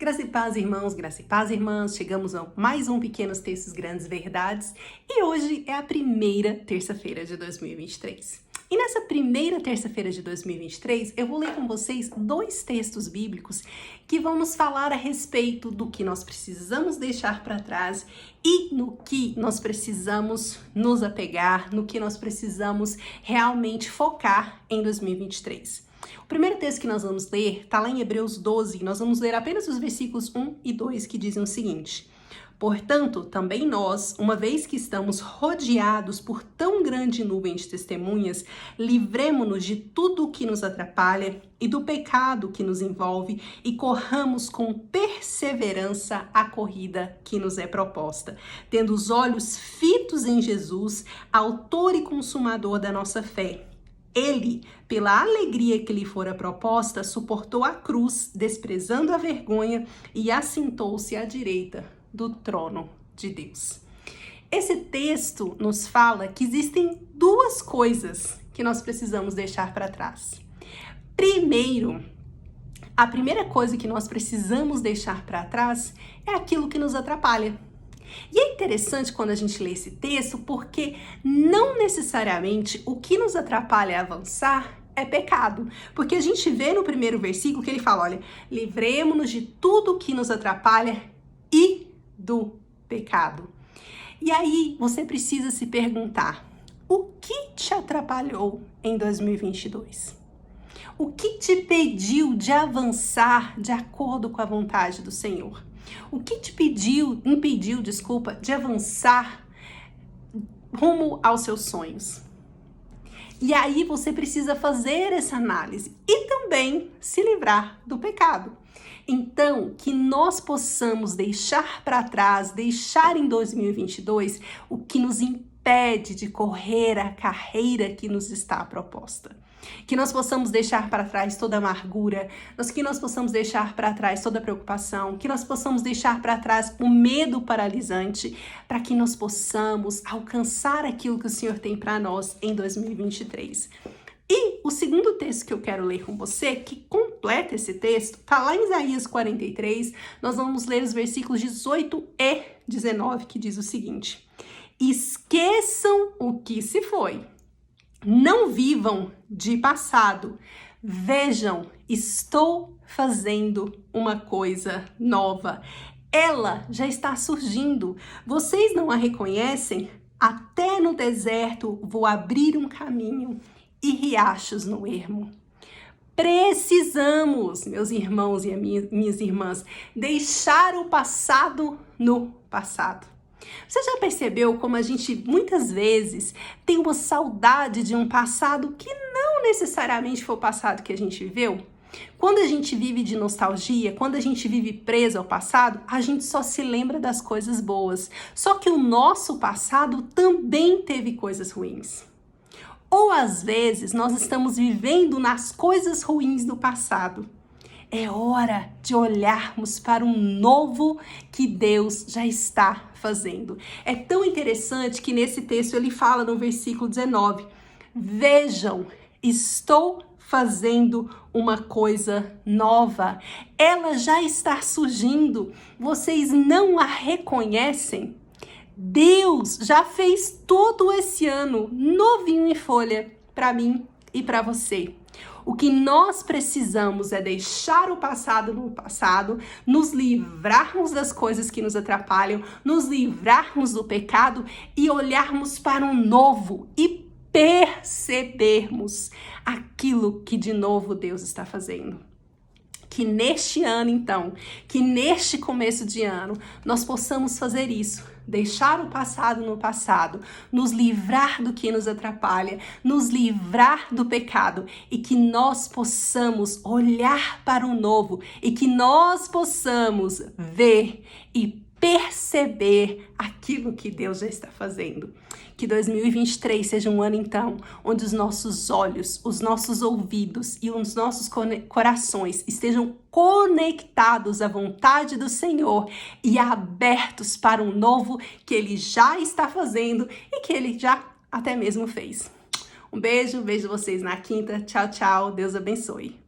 Graça e paz, irmãos, graça e paz, irmãs. Chegamos a mais um Pequenos Textos Grandes Verdades e hoje é a primeira terça-feira de 2023. E nessa primeira terça-feira de 2023, eu vou ler com vocês dois textos bíblicos que vão nos falar a respeito do que nós precisamos deixar para trás e no que nós precisamos nos apegar, no que nós precisamos realmente focar em 2023. O primeiro texto que nós vamos ler está lá em Hebreus 12, nós vamos ler apenas os versículos 1 e 2 que dizem o seguinte: portanto, também nós, uma vez que estamos rodeados por tão grande nuvem de testemunhas, livremo-nos de tudo o que nos atrapalha e do pecado que nos envolve e corramos com perseverança a corrida que nos é proposta, tendo os olhos fitos em Jesus, autor e consumador da nossa fé. Ele, pela alegria que lhe fora proposta, suportou a cruz, desprezando a vergonha, e assentou-se à direita do trono de Deus. Esse texto nos fala que existem duas coisas que nós precisamos deixar para trás. Primeiro, a primeira coisa que nós precisamos deixar para trás é aquilo que nos atrapalha. E é interessante quando a gente lê esse texto, porque não necessariamente o que nos atrapalha a avançar é pecado. Porque a gente vê no primeiro versículo que ele fala, olha, livremo-nos de tudo que nos atrapalha e do pecado. E aí você precisa se perguntar, o que te atrapalhou em 2022? O que te impediu de avançar de acordo com a vontade do Senhor? O que te impediu, de avançar rumo aos seus sonhos? E aí você precisa fazer essa análise e também se livrar do pecado. Então, que nós possamos deixar para trás, deixar em 2022 o que nos impede de correr a carreira que nos está proposta. Que nós possamos deixar para trás toda amargura, que nós possamos deixar para trás toda preocupação, que nós possamos deixar para trás o medo paralisante, para que nós possamos alcançar aquilo que o Senhor tem para nós em 2023. E o segundo texto que eu quero ler com você, que completa esse texto, está lá em Isaías 43, nós vamos ler os versículos 18 e 19, que diz o seguinte: esqueçam o que se foi. Não vivam de passado. Vejam, estou fazendo uma coisa nova. Ela já está surgindo. Vocês não a reconhecem? Até no deserto vou abrir um caminho e riachos no ermo. Precisamos, meus irmãos e minhas irmãs, deixar o passado no passado. Você já percebeu como a gente muitas vezes tem uma saudade de um passado que não necessariamente foi o passado que a gente viveu? Quando a gente vive de nostalgia, quando a gente vive preso ao passado, a gente só se lembra das coisas boas. Só que o nosso passado também teve coisas ruins. Ou às vezes nós estamos vivendo nas coisas ruins do passado. É hora de olharmos para um novo que Deus já está fazendo. É tão interessante que nesse texto ele fala no versículo 19: vejam, estou fazendo uma coisa nova. Ela já está surgindo. Vocês não a reconhecem? Deus já fez todo esse ano novinho em folha para mim e para você. O que nós precisamos é deixar o passado no passado, nos livrarmos das coisas que nos atrapalham, nos livrarmos do pecado e olharmos para um novo e percebermos aquilo que de novo Deus está fazendo. Que neste ano, então, que neste começo de ano, nós possamos fazer isso. Deixar o passado no passado, nos livrar do que nos atrapalha, nos livrar do pecado e que nós possamos olhar para o novo e que nós possamos ver e perceber aquilo que Deus já está fazendo. Que 2023 seja um ano, então, onde os nossos olhos, os nossos ouvidos e os nossos corações estejam conectados à vontade do Senhor e abertos para um novo que Ele já está fazendo e que Ele já até mesmo fez. Um beijo, vejo vocês na quinta. Tchau, tchau. Deus abençoe.